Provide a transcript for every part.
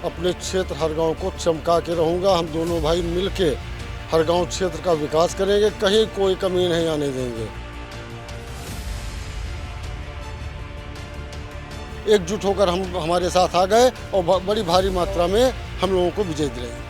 अपने क्षेत्र हरगांव को चमका के रहूँगा। हम दोनों भाई मिल के हरगांव क्षेत्र का विकास करेंगे, कहीं कोई कमी नहीं आने देंगे। एकजुट होकर हम हमारे साथ आ गए और बड़ी भारी मात्रा में हम लोगों को विजय दिलाएंगे।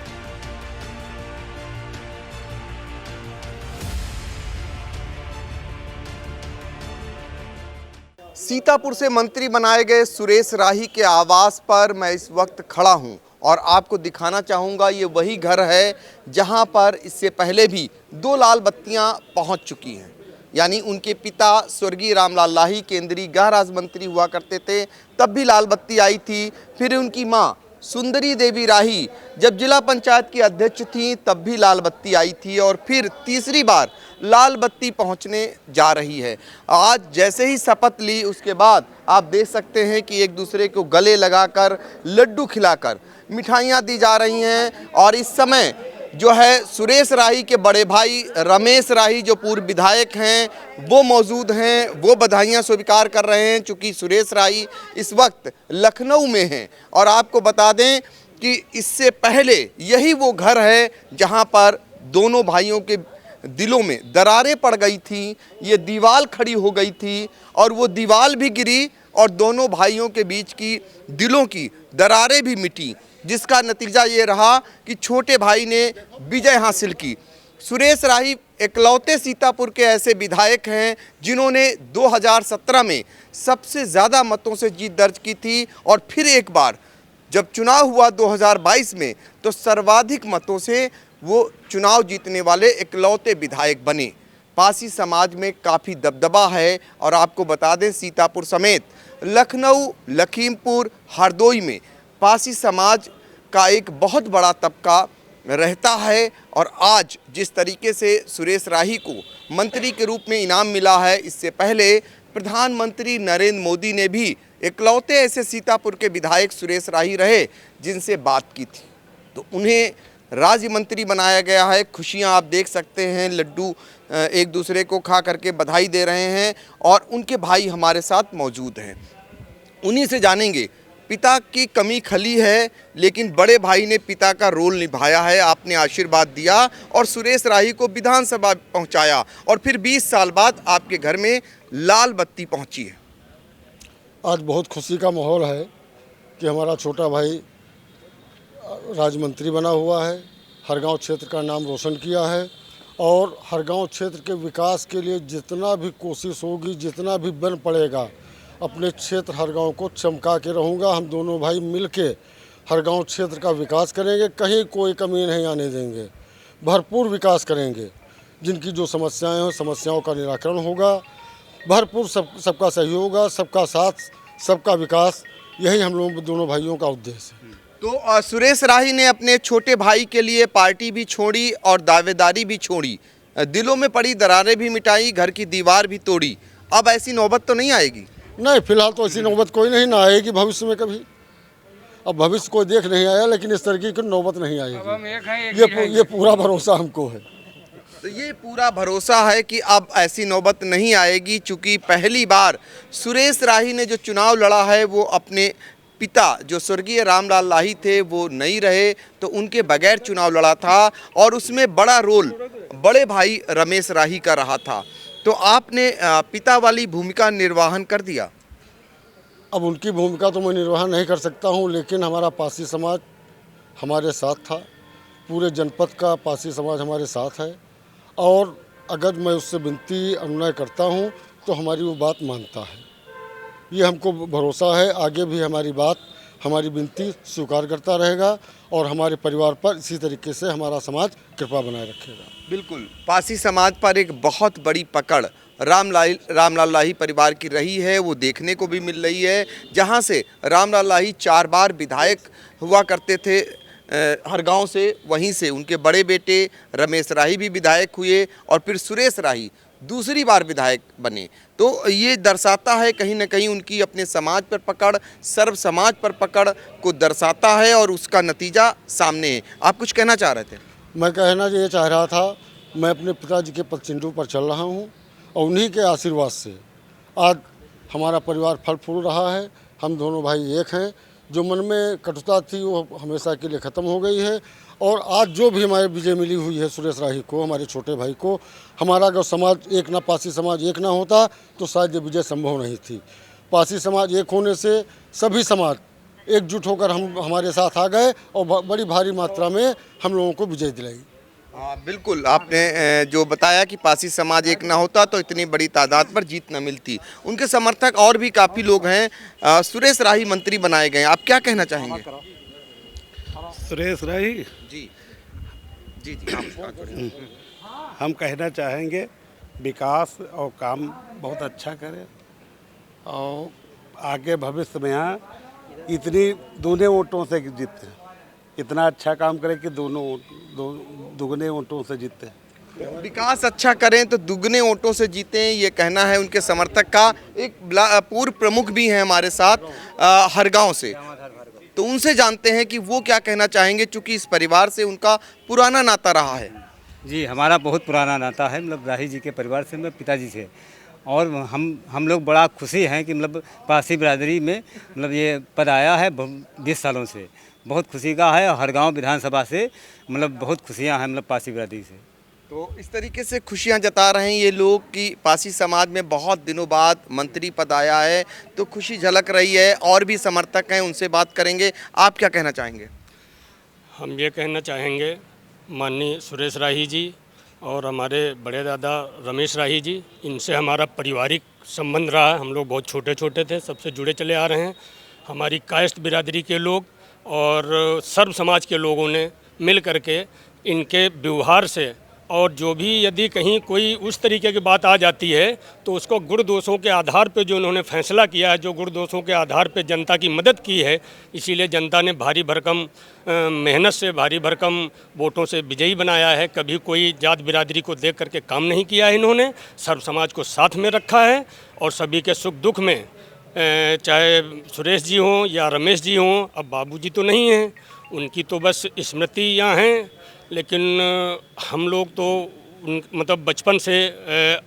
सीतापुर से मंत्री बनाए गए सुरेश राही के आवास पर मैं इस वक्त खड़ा हूं और आपको दिखाना चाहूँगा ये वही घर है जहां पर इससे पहले भी 2 लाल बत्तियां पहुंच चुकी हैं। यानी उनके पिता स्वर्गीय रामलाल लाही केंद्रीय गृह राज्य मंत्री हुआ करते थे, तब भी लाल बत्ती आई थी। फिर उनकी मां सुंदरी देवी राही जब जिला पंचायत की अध्यक्ष थी तब भी लाल बत्ती आई थी और फिर तीसरी बार लाल बत्ती पहुंचने जा रही है। आज जैसे ही शपथ ली उसके बाद आप देख सकते हैं कि एक दूसरे को गले लगाकर, लड्डू खिलाकर मिठाइयां दी जा रही हैं। और इस समय जो है सुरेश राही के बड़े भाई रमेश राही जो पूर्व विधायक हैं वो मौजूद हैं, वो बधाइयां स्वीकार कर रहे हैं। चूँकि सुरेश राही इस वक्त लखनऊ में हैं और आपको बता दें कि इससे पहले यही वो घर है जहां पर दोनों भाइयों के दिलों में दरारें पड़ गई थी, ये दीवार खड़ी हो गई थी और वो दीवार भी गिरी और दोनों भाइयों के बीच की दिलों की दरारें भी मिटी, जिसका नतीजा ये रहा कि छोटे भाई ने विजय हासिल की। सुरेश राही इकलौते सीतापुर के ऐसे विधायक हैं जिन्होंने 2017 में सबसे ज़्यादा मतों से जीत दर्ज की थी और फिर एक बार जब चुनाव हुआ 2022 में तो सर्वाधिक मतों से वो चुनाव जीतने वाले इकलौते विधायक बने। पासी समाज में काफ़ी दबदबा है और आपको बता दें सीतापुर समेत लखनऊ, लखीमपुर, हरदोई में पासी समाज का एक बहुत बड़ा तबका रहता है। और आज जिस तरीके से सुरेश राही को मंत्री के रूप में इनाम मिला है, इससे पहले प्रधानमंत्री नरेंद्र मोदी ने भी इकलौते ऐसे सीतापुर के विधायक सुरेश राही रहे जिनसे बात की थी, तो उन्हें राज्य मंत्री बनाया गया है। खुशियां आप देख सकते हैं, लड्डू एक दूसरे को खा करके बधाई दे रहे हैं और उनके भाई हमारे साथ मौजूद हैं। उन्हीं से जानेंगे, पिता की कमी खली है लेकिन बड़े भाई ने पिता का रोल निभाया है, आपने आशीर्वाद दिया और सुरेश राही को विधानसभा पहुंचाया और फिर 20 साल बाद आपके घर में लाल बत्ती पहुंची है। आज बहुत खुशी का माहौल है कि हमारा छोटा भाई राज्य मंत्री बना हुआ है, हरगांव क्षेत्र का नाम रोशन किया है और हरगांव क्षेत्र के विकास के लिए जितना भी कोशिश होगी, जितना भी बन पड़ेगा, अपने क्षेत्र हरगांव को चमका के रहूँगा। हम दोनों भाई मिल के हरगांव क्षेत्र का विकास करेंगे, कहीं कोई कमी नहीं आने देंगे, भरपूर विकास करेंगे। जिनकी जो समस्याएं हैं समस्याओं का निराकरण होगा, भरपूर सबका सहयोग होगा, सबका साथ, सबका विकास, यही हम लोग दोनों भाइयों का उद्देश्य है। तो सुरेश राही ने अपने छोटे भाई के लिए पार्टी भी छोड़ी और दावेदारी भी छोड़ी, दिलों में पड़ी दरारें भी मिटाई, घर की दीवार भी तोड़ी। अब ऐसी नौबत तो नहीं आएगी? नहीं, फिलहाल तो ऐसी नौबत कोई नहीं ना आएगी भविष्य में कभी। अब भविष्य कोई देख नहीं आया लेकिन इस तरह की नौबत नहीं आएगी, ये पूरा भरोसा हमको है। तो ये पूरा भरोसा है कि अब ऐसी नौबत नहीं आएगी, चूँकि पहली बार सुरेश राही ने जो चुनाव लड़ा है वो अपने पिता जो स्वर्गीय रामलाल लाही थे वो नहीं रहे तो उनके बगैर चुनाव लड़ा था और उसमें बड़ा रोल बड़े भाई रमेश राही का रहा था। तो आपने पिता वाली भूमिका निर्वाहन कर दिया। अब उनकी भूमिका तो मैं निर्वाहन नहीं कर सकता हूं, लेकिन हमारा पासी समाज हमारे साथ था, पूरे जनपद का पासी समाज हमारे साथ है और अगर मैं उससे विनती अनुनय करता हूं तो हमारी वो बात मानता है। ये हमको भरोसा है, आगे भी हमारी बात, हमारी विनती स्वीकार करता रहेगा और हमारे परिवार पर इसी तरीके से हमारा समाज कृपा बनाए रखेगा। बिल्कुल, पासी समाज पर एक बहुत बड़ी पकड़ रामलाल लाही परिवार की रही है, वो देखने को भी मिल रही है। जहां से रामलाल लाही 4 बार विधायक हुआ करते थे हरगांव से, वहीं से उनके बड़े बेटे रमेश राही भी विधायक हुए और फिर सुरेश राही दूसरी बार विधायक बने। तो ये दर्शाता है कहीं ना कहीं उनकी अपने समाज पर पकड़, सर्व समाज पर पकड़ को दर्शाता है और उसका नतीजा सामने है। आप कुछ कहना चाह रहे थे? मैं कहना ये चाह रहा था, मैं अपने पिताजी के पदचिन्हों पर चल रहा हूँ और उन्हीं के आशीर्वाद से आज हमारा परिवार फल फूल रहा है। हम दोनों भाई एक हैं, जो मन में कटुता थी वो हमेशा के लिए ख़त्म हो गई है। और आज जो भी हमारे विजय मिली हुई है सुरेश राही को, हमारे छोटे भाई को, हमारा अगर समाज एक ना, पासी समाज एक ना होता तो शायद ये विजय संभव नहीं थी। पासी समाज एक होने से सभी समाज एकजुट होकर हमारे साथ आ गए और बड़ी भारी मात्रा में हम लोगों को विजय दिलाई। बिल्कुल, आपने जो बताया कि पासी समाज एक ना होता तो इतनी बड़ी तादाद पर जीत न मिलती। उनके समर्थक और भी काफ़ी लोग हैं। सुरेश राही मंत्री बनाए गए, आप क्या कहना चाहेंगे? सुरेश राही जी जी जी आप हम कहना चाहेंगे विकास और काम बहुत अच्छा करे और आगे भविष्य में यहाँ इतनी दूने वोटों से जीते, इतना अच्छा काम करे कि दुगने वोटों से जीते। विकास अच्छा करें तो दुगने वोटों से जीतें, ये कहना है उनके समर्थक का। एक पूर्व प्रमुख भी हैं हमारे साथ हरगांव से, तो उनसे जानते हैं कि वो क्या कहना चाहेंगे, चूंकि इस परिवार से उनका पुराना नाता रहा है। जी, हमारा बहुत पुराना नाता है, मतलब राही जी के परिवार से, मतलब पिताजी से। और हम लोग बड़ा खुशी हैं कि मतलब पासी बिरादरी में मतलब ये पद आया है 20 सालों से, बहुत खुशी का है। हरगांव विधानसभा से मतलब बहुत खुशियां हैं मतलब पासी बिरादरी से। तो इस तरीके से खुशियां जता रहे हैं ये लोग कि पासी समाज में बहुत दिनों बाद मंत्री पद आया है, तो खुशी झलक रही है। और भी समर्थक हैं, उनसे बात करेंगे। आप क्या कहना चाहेंगे? हम ये कहना चाहेंगे माननीय सुरेश राही जी और हमारे बड़े दादा रमेश राही जी, इनसे हमारा पारिवारिक संबंध रहा है। हम लोग बहुत छोटे छोटे थे, सबसे जुड़े चले आ रहे हैं। हमारी कायस्थ बिरादरी के लोग और सर्व समाज के लोगों ने मिल करके इनके व्यवहार से, और जो भी यदि कहीं कोई उस तरीके की बात आ जाती है तो उसको गुण दोषों के आधार पे जो उन्होंने फैसला किया है, जो गुण दोषों के आधार पे जनता की मदद की है, इसीलिए जनता ने भारी भरकम मेहनत से, भारी भरकम वोटों से विजयी बनाया है। कभी कोई जात बिरादरी को देख करके काम नहीं किया है इन्होंने, सर्व समाज को साथ में रखा है और सभी के सुख दुख में, चाहे सुरेश जी हों या रमेश जी हों, अब बाबूजी तो नहीं हैं, उनकी तो बस स्मृतियाँ हैं, लेकिन हम लोग तो मतलब बचपन से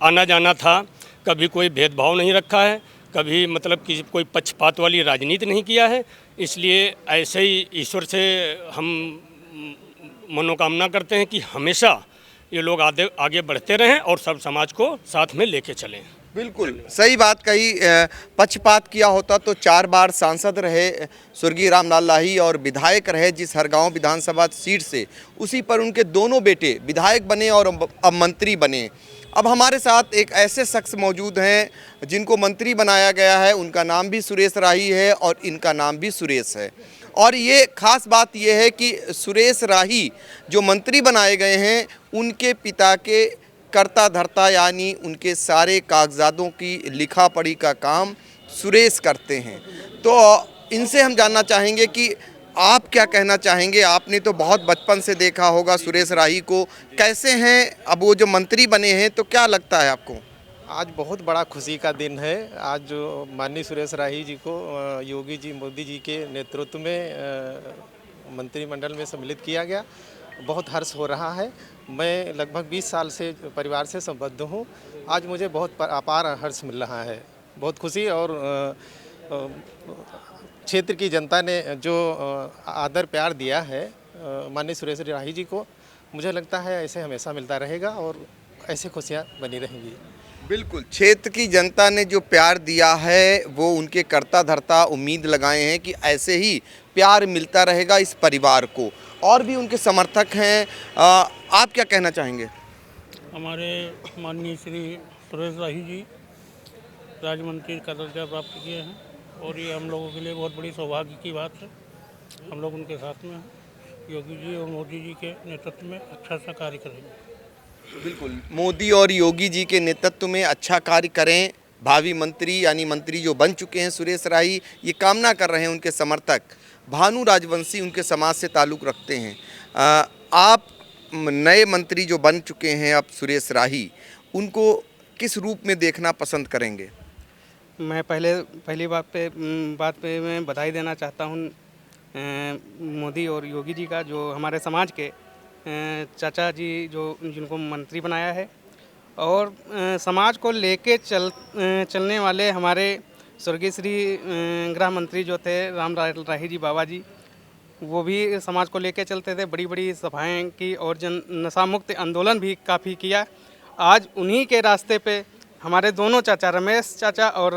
आना जाना था, कभी कोई भेदभाव नहीं रखा है, कभी मतलब किसी कोई पक्षपात वाली राजनीति नहीं किया है। इसलिए ऐसे ही ईश्वर से हम मनोकामना करते हैं कि हमेशा ये लोग आगे बढ़ते रहें और सब समाज को साथ में लेके चलें। बिल्कुल सही बात कही। पक्षपात किया होता तो 4 बार सांसद रहे स्वर्गीय रामलाल लाही और विधायक रहे जिस हरगांव विधानसभा सीट से, उसी पर उनके दोनों बेटे विधायक बने और अब मंत्री बने। अब हमारे साथ एक ऐसे शख्स मौजूद हैं जिनको मंत्री बनाया गया है, उनका नाम भी सुरेश राही है और इनका नाम भी सुरेश है। और ये खास बात ये है कि सुरेश राही जो मंत्री बनाए गए हैं, उनके पिता के कर्ता धर्ता यानी उनके सारे कागजातों की लिखा पढ़ी का काम सुरेश करते हैं। तो इनसे हम जानना चाहेंगे कि आप क्या कहना चाहेंगे। आपने तो बहुत बचपन से देखा होगा सुरेश राही को, कैसे हैं अब वो जो मंत्री बने हैं, तो क्या लगता है आपको? आज बहुत बड़ा खुशी का दिन है। आज जो माननीय सुरेश राही जी को योगी जी, मोदी जी के नेतृत्व में मंत्रिमंडल में सम्मिलित किया गया, बहुत हर्ष हो रहा है। मैं लगभग 20 साल से परिवार से संबद्ध हूँ। आज मुझे बहुत अपार हर्ष मिल रहा है, बहुत खुशी। और क्षेत्र की जनता ने जो आदर प्यार दिया है माननीय सुरेश राही जी को, मुझे लगता है ऐसे हमेशा मिलता रहेगा और ऐसे खुशियाँ बनी रहेंगी। बिल्कुल, क्षेत्र की जनता ने जो प्यार दिया है वो उनके कर्ता धर्ता उम्मीद लगाए हैं कि ऐसे ही प्यार मिलता रहेगा इस परिवार को। और भी उनके समर्थक हैं, आप क्या कहना चाहेंगे? हमारे माननीय श्री सुरेश राही जी राज्य मंत्री का दर्जा प्राप्त किए हैं और ये हम लोगों के लिए बहुत बड़ी सौभाग्य की बात है। हम लोग उनके साथ में हैं, योगी जी और मोदी जी के नेतृत्व में अच्छा सा कार्य करेंगे। बिल्कुल, मोदी और योगी जी के नेतृत्व में अच्छा कार्य करें भावी मंत्री, यानी मंत्री जो बन चुके हैं सुरेश राही, ये कामना कर रहे हैं उनके समर्थक। भानु राजवंशी उनके समाज से ताल्लुक़ रखते हैं। आप नए मंत्री जो बन चुके हैं अब सुरेश राही, उनको किस रूप में देखना पसंद करेंगे? मैं पहली बात पे मैं बधाई देना चाहता हूँ मोदी और योगी जी का, जो हमारे समाज के चाचा जी जिनको मंत्री बनाया है और समाज को लेके चलने वाले हमारे स्वर्गीय श्री गृह मंत्री जो थे राम राही जी बाबा जी, वो भी समाज को लेके चलते थे, बड़ी बड़ी सभाएं की और जन नशा मुक्त आंदोलन भी काफ़ी किया। आज उन्हीं के रास्ते पे हमारे दोनों चाचा, रमेश चाचा और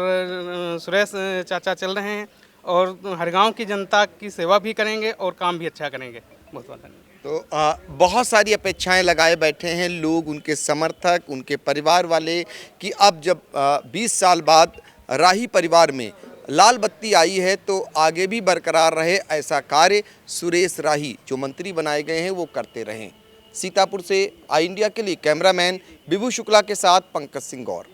सुरेश चाचा चल रहे हैं और हर गांव की जनता की सेवा भी करेंगे और काम भी अच्छा करेंगे। बहुत बहुत धन्यवाद। तो बहुत सारी अपेक्षाएं लगाए बैठे हैं लोग, उनके समर्थक, उनके परिवार वाले कि अब जब 20 साल बाद राही परिवार में लाल बत्ती आई है तो आगे भी बरकरार रहे, ऐसा कार्य सुरेश राही जो मंत्री बनाए गए हैं वो करते रहें। सीतापुर से आई इंडिया के लिए कैमरामैन विभू शुक्ला के साथ पंकज सिंह गौर।